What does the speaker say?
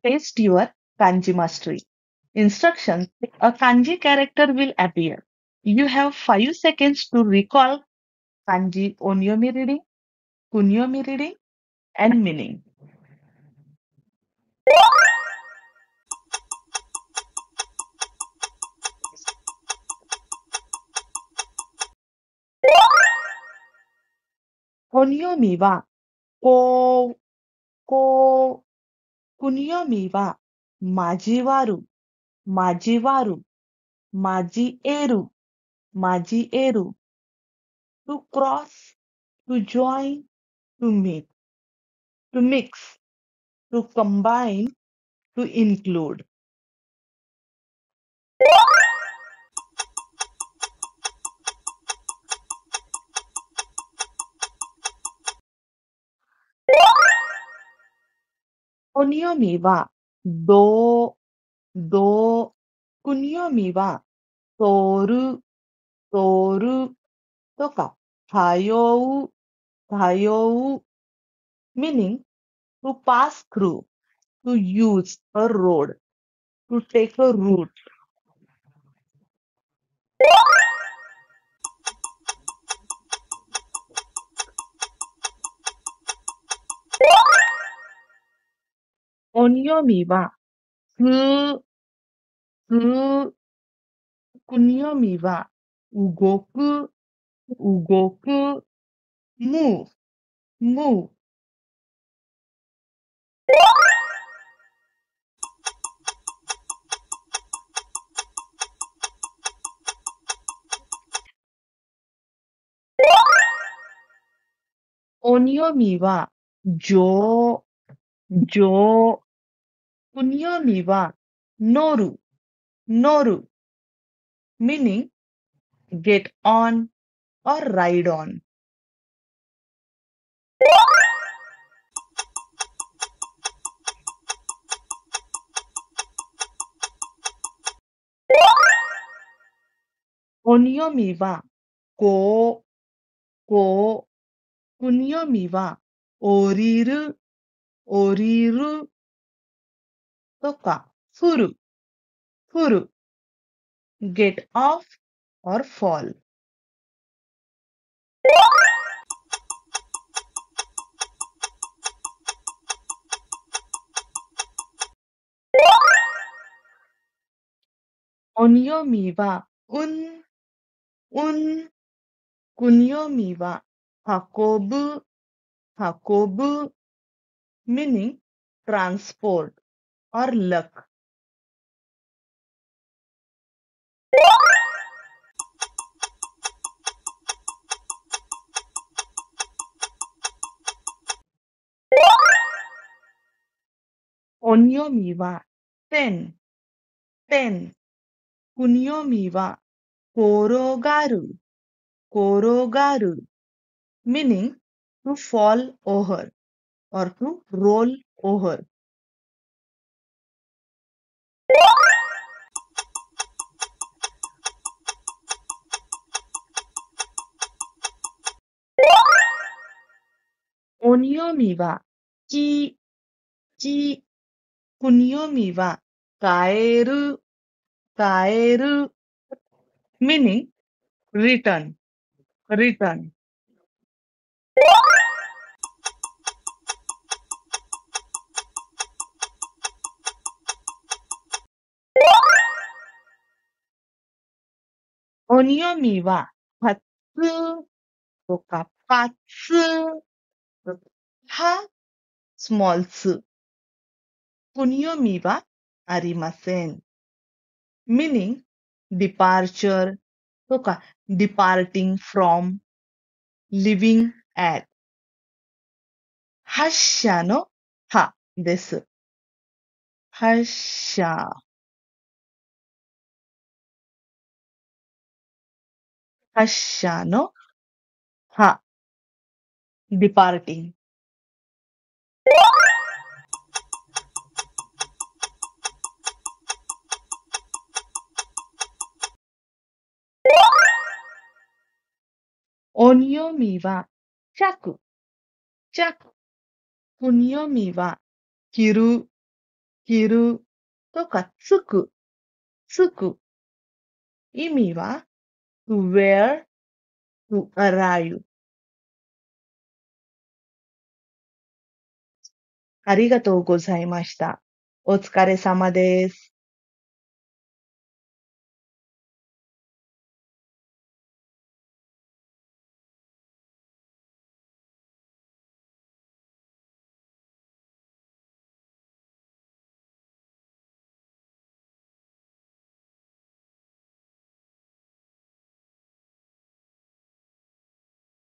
Test your kanji mastery. Instructions: a kanji character will appear. You have 5 seconds to recall kanji onyomi reading, kunyomi reading, and meaning. Onyomi wa ko, ko, kunyomi wa majiwaru, majiwaru, maji eru, maji eru. To cross, to join, to meet, to mix, to combine, to include. Onyomi wa do, do, kunyomi wa toru, toru とか、通う、通う meaning to pass through, to use a road, to take a route. Onyomi wa su, su, kunyomi wa ugoku, ugoku, move, move. Onyomi wa jo, jo, kunyomi wa noru, noru, meaning get on or ride on. Onyomi wa ko, ko, kunyomi wa oriru, oriru とか、降る、降る、get off or fall. Onyomi wa un, kunyomi wa hakobu, hakobu, meaning transport or luck. Onyomi wa ten, ten, kunyomi wa korogaru, korogaru, meaning to fall over or to roll over. Onyomi wa ki, ki, kunyomi wa kaeru, kaeru, meaning return, return. Onyomi wa patsu とかパツは small つ。kunyomi wa arimasen, meaning departure とか departing from, living at. 発車のはです。発車、発車のは departing. Onyomi wa chaku, chaku. kunyomi wa 着る着るとかつく、つく。意味は to wear, to arrive。ありがとうございました。お疲れ様です。